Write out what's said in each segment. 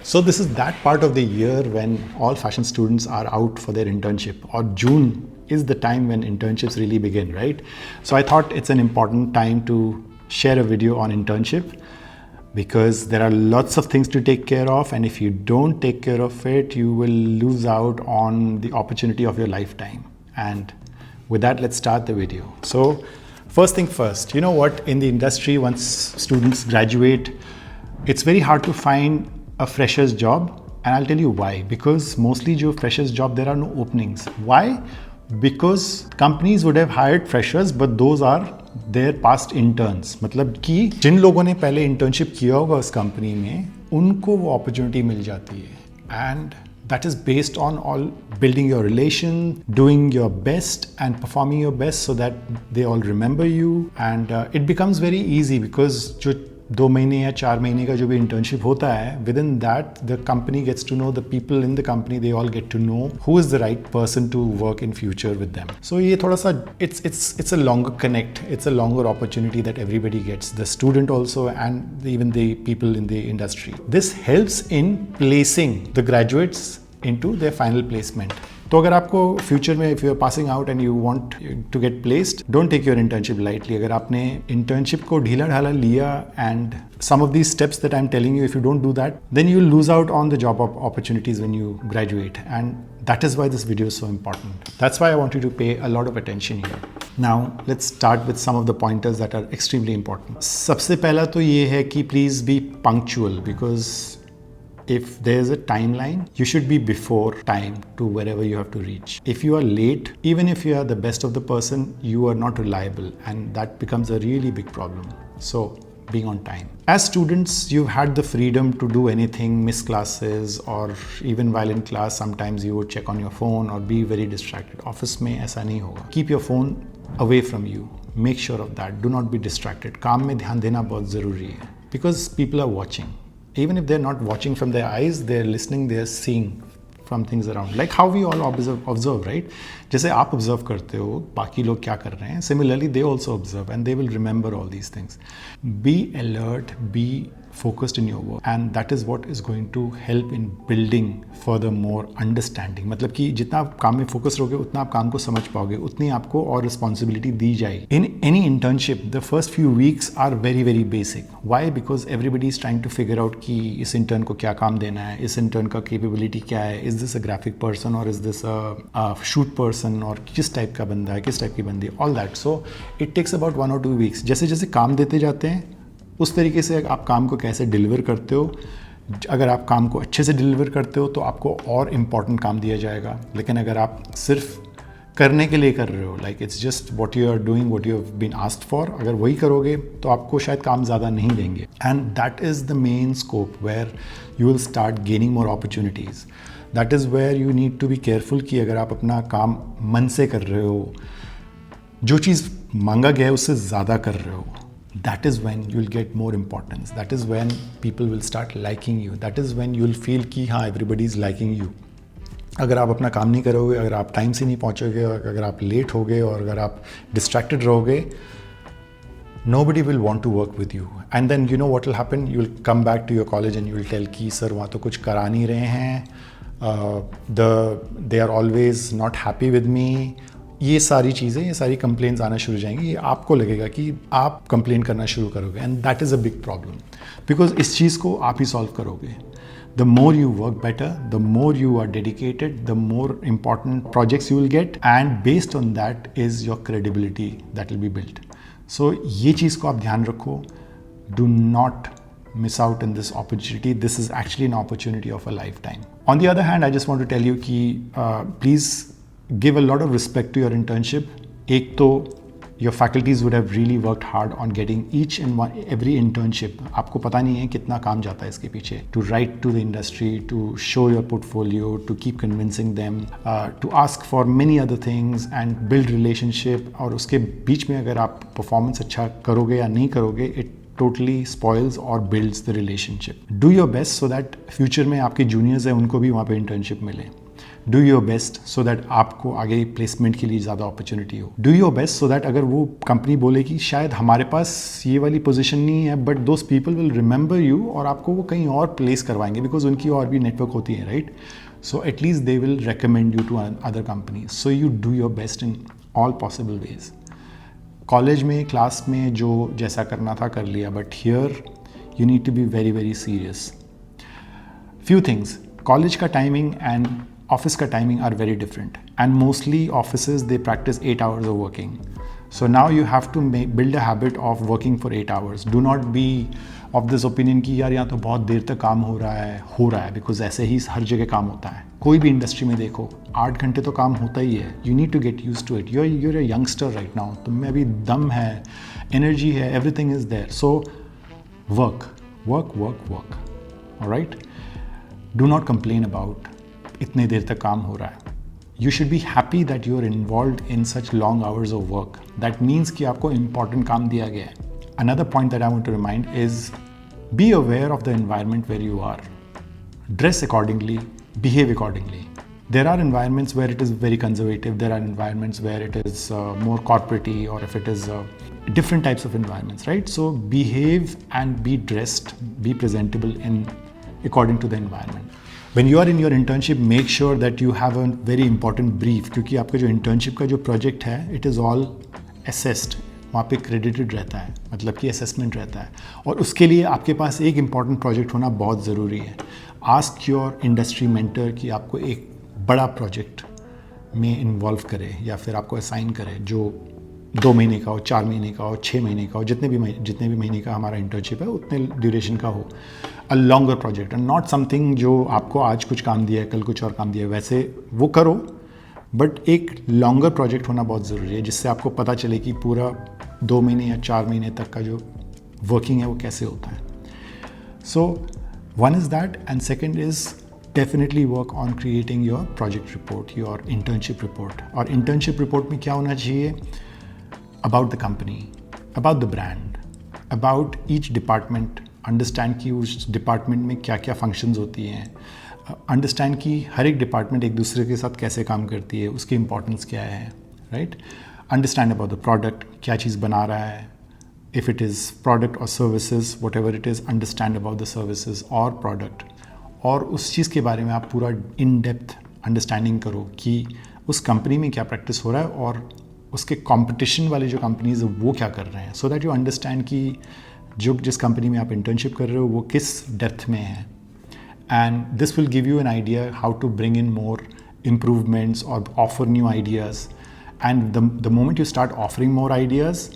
So this is that part of the year when all fashion students are out for their internship, or June is the time when internships really begin, right? So I thought it's an important time to share a video on internship because there are lots of things to take care of, and if you don't take care of it, you will lose out on the opportunity of your lifetime. And with that, let's start the video. So first thing first, you know what, in the industry, once students graduate, it's very hard to find a fresher's job, and I'll tell you why. Because mostly जो freshers job, there are no openings. Why? Because companies would have hired freshers, but those are their past interns. मतलब कि जिन लोगों ने पहले internship किया होगा उस company में, उनको वो opportunity मिल जाती है. And that is based on all building your relation, doing your best and performing your best so that they all remember you. And it becomes very easy because जो 2 महीने या 4 महीने का जो भी इंटर्नशिप होता है, with in that the company gets to know the people in the company, they all get to know who is the right person to work in future with them. So ये थोड़ा सा it's a longer connect, it's a longer opportunity that everybody gets, the student also and even the people in the industry. This helps in placing the graduates into their final placement. तो अगर आपको future में if you are passing out and you want to get placed, don't take your internship lightly. अगर आपने internship को ढीला ढाला लिया and some of these steps that I'm telling you, if you don't do that, then you'll lose out on the job opportunities when you graduate. And that is why this video is so important. That's why I want you to pay a lot of attention here. Now, let's start with some of the pointers that are extremely important. सबसे पहला तो ये है कि please be punctual, because if there's a timeline, you should be before time to wherever you have to reach. If you are late, even if you are the best of the person, you are not reliable, and that becomes a really big problem. So, being on time. As students, you've had the freedom to do anything, miss classes, or even while in class, sometimes you would check on your phone or be very distracted. Office में ऐसा नहीं होगा. Keep your phone away from you. Make sure of that. Do not be distracted. काम में ध्यान देना बहुत ज़रूरी है. Because people are watching. Even if they're not watching from their eyes, they're listening, they're seeing from things around. Like how we all observe, right? जैसे आप observe करते हो, बाकी लोग क्या कर रहे हैं, similarly they also observe and they will remember all these things. Be alert, be focused in your work, and that is what is going to help in building furthermore understanding. मतलब कि जितना आप काम में फोकस रहोगे उतना आप काम को समझ पाओगे, उतनी आपको और रिस्पॉन्सिबिलिटी दी जाएगी. In any internship, the first few weeks are very very basic. Why? Because everybody is trying to figure out कि इस इंटर्न को क्या काम देना है, इस इंटर्न का कैपेबिलिटी क्या है, is this a graphic person or is this a shoot person, और किस टाइप का बंदा है, किस टाइप की बंदी है, all that. So it takes about 1 or 2 weeks. जैसे जैसे काम देते जाते हैं उस तरीके से आप काम को कैसे डिलीवर करते हो. अगर आप काम को अच्छे से डिलीवर करते हो तो आपको और इम्पॉर्टेंट काम दिया जाएगा. लेकिन अगर आप सिर्फ करने के लिए कर रहे हो, like it's just what you are doing, what you have been asked for, अगर वही करोगे तो आपको शायद काम ज़्यादा नहीं देंगे. And that is the main scope where you will start gaining more opportunities. That is where you need to be careful कि अगर आप अपना काम मन से कर रहे हो, जो चीज़ मांगा गया है उससे ज़्यादा कर रहे हो, that is when you'll get more importance. That is when people will start liking you. That is when you'll feel कि हाँ everybody is liking you. अगर आप अपना काम नहीं करोगे, अगर आप टाइम से नहीं पहुँचोगे, अगर आप लेट होगे और अगर आप डिस्ट्रैक्टेड रहोगे, nobody will want to work with you. And then you know what will happen? You'll come back to your college and you'll tell कि सर वहाँ तो कुछ करा नहीं रहे हैं, they are always not happy with me. ये सारी चीज़ें, ये सारी कंप्लेंट्स आना शुरू हो जाएंगी. ये आपको लगेगा कि आप कंप्लेन करना शुरू करोगे, and that is a big problem, because इस चीज़ को आप ही सॉल्व करोगे. The more you work better, the more you are dedicated, the more important projects you will get, and based on that is your credibility that will be built. So ये चीज़ को आप ध्यान रखो. Do not miss out in this opportunity. This is actually an opportunity of a lifetime. On the other hand, I just want to tell you कि please give a lot of respect to your internship. एक तो your faculties would have really worked hard on getting each and every internship. आपको पता नहीं है कितना काम जाता है इसके पीछे. To write to the industry, to show your portfolio, to keep convincing them, to ask for many other things and build relationship. और उसके बीच में अगर आप performance अच्छा करोगे या नहीं करोगे, it totally spoils or builds the relationship. Do your best so that future में आपके juniors हैं उनको भी वहाँ पे internship मिले. Do your best so that आपको आगे प्लेसमेंट के लिए ज़्यादा अपॉर्चुनिटी हो. Do your best so that अगर वो कंपनी बोले कि शायद हमारे पास ये वाली पोजीशन नहीं है, but those people will remember you और आपको वो कहीं और प्लेस करवाएंगे, बिकॉज उनकी और भी नेटवर्क होती है, right. So at least they will recommend you to other companies. So you do your best in all possible ways. College में, क्लास में जो जैसा करना था कर लिया, but here you need to be very very serious. Few things. College का timing and office का timing are very different, and mostly offices they practice 8 hours of working. So now you have to build a habit of working for 8 hours. Do not be of this opinion कि यार यहाँ तो बहुत देर तक काम हो रहा है, बिकॉज ऐसे ही हर जगह काम होता है. कोई भी इंडस्ट्री में देखो 8 घंटे तो काम होता ही है. You need to get used to it. You're a youngster right now. तुम में अभी दम है, एनर्जी है, everything is there. So work work work work. Alright. Do not complain about इतने देर तक काम हो रहा है. You should be happy that you are involved in such long hours of work. That means कि आपको important काम दिया गया है. Another point that I want to remind is be aware of the environment where you are. Dress accordingly, behave accordingly. There are environments where it is very conservative. There are environments where it is more corporate-y, or if it is different types of environments, right? So behave and be dressed, be presentable according to the environment. When you are in your internship, make sure that you have a very important brief, क्योंकि आपका जो internship का जो project है, it is all assessed. वहाँ पे credited रहता है, मतलब कि assessment रहता है, और उसके लिए आपके पास एक important project होना बहुत ज़रूरी है. Ask your industry mentor कि आपको एक बड़ा project में involve करे या फिर आपको assign करे, जो 2 महीने का हो, 4 महीने का हो, 6 महीने का हो, जितने भी महीने का हमारा इंटर्नशिप है उतने ड्यूरेशन का हो. A longer project and not something जो आपको आज कुछ काम दिया है, कल कुछ और काम दिया है, वैसे वो करो, बट एक लॉन्गर प्रोजेक्ट होना बहुत ज़रूरी है, जिससे आपको पता चले कि पूरा 2 महीने या 4 महीने तक का जो वर्किंग है वो कैसे होता है. So one is that, and second is definitely work on creating your project report, your internship report. और इंटर्नशिप रिपोर्ट में क्या होना चाहिए? About the company, about the brand, about each department. Understand कि उस department में क्या क्या functions होती हैं. Understand कि हर एक department एक दूसरे के साथ कैसे काम करती है, उसकी importance क्या है, right? Understand about the product, क्या चीज़ बना रहा है. If it is product or services, whatever it is, understand about the services or product. और उस चीज़ के बारे में आप पूरा in depth understanding करो कि उस कंपनी में क्या प्रैक्टिस हो रहा है और उसके कंपटीशन वाले जो कंपनीज है वो क्या कर रहे हैं, सो दैट यू अंडरस्टैंड कि जिस कंपनी में आप इंटर्नशिप कर रहे हो वो किस डेप्थ में है. And this will give you an idea how to bring in more improvements और offer new ideas. And the moment you start offering more ideas,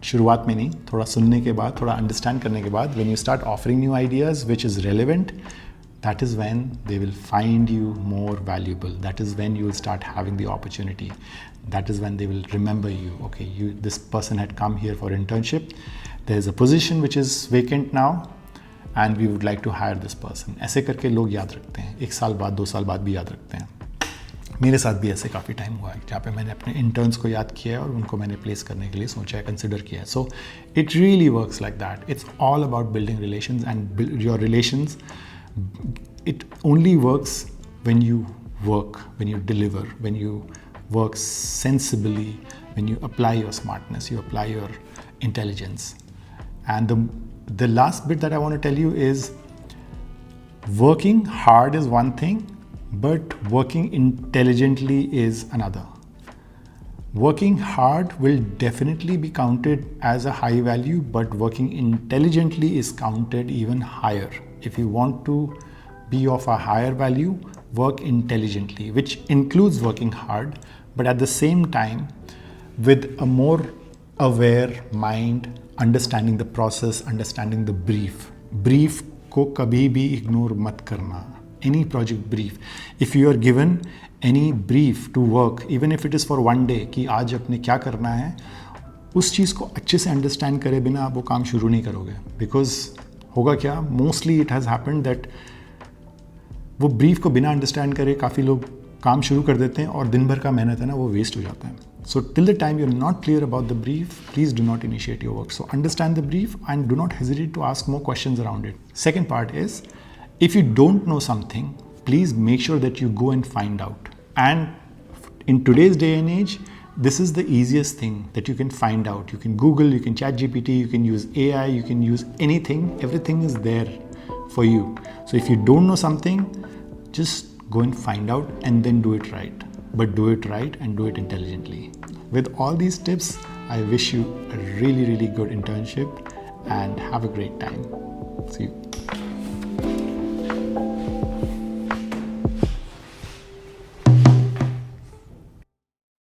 शुरुआत में नहीं, थोड़ा सुनने के बाद, थोड़ा अंडरस्टैंड करने के बाद, when you start offering new ideas which is relevant, that is when they will find you more valuable. That is when you will start having the opportunity. That is when they will remember you. Okay, this person had come here for internship. There is a position which is vacant now and we would like to hire this person. ऐसे करके लोग याद रखते हैं, 1 साल बाद, 2 साल बाद भी याद रखते हैं. मेरे साथ भी ऐसे काफ़ी टाइम हुआ है जहाँ पे मैंने अपने इंटर्न्स को याद किया है और उनको मैंने प्लेस करने के लिए सोचा है, कंसिडर किया है. So it really works like that. It's all about building relations, and your relations, it only works when you work, when you deliver, when you work sensibly, when you apply your smartness, you apply your intelligence. And the last bit that I want to tell you is working hard is one thing, but working intelligently is another. Working hard will definitely be counted as a high value, but working intelligently is counted even higher. If you want to be of a higher value, work intelligently, which includes working hard, but at the same time with a more aware mind, understanding the process, understanding the brief. Brief को कभी भी ignore मत करना. Any project brief. If you are given any brief to work, even if it is for one day, कि आज अपने क्या करना है, उस चीज़ को अच्छे से अंडरस्टैंड करे बिना आप वो काम शुरू नहीं करोगे. बिकॉज होगा क्या, mostly it has happened that वो ब्रीफ को बिना अंडरस्टैंड करे काफ़ी लोग काम शुरू कर देते हैं और दिन भर का मेहनत है ना वो वेस्ट हो जाता है. So till the time you are not clear about the brief, please do not initiate your work. So understand the brief and do not hesitate to ask more questions around it. Second part is, if you don't know something, please make sure that you go and find out. And in today's day and age, this is the easiest thing that you can find out. You can Google, you can chat GPT, you can use AI, you can use anything. Everything is there for you. So if you don't know something, just go and find out and then do it right. But do it right and do it intelligently. With all these tips, I wish you a really, really good internship and have a great time. See you.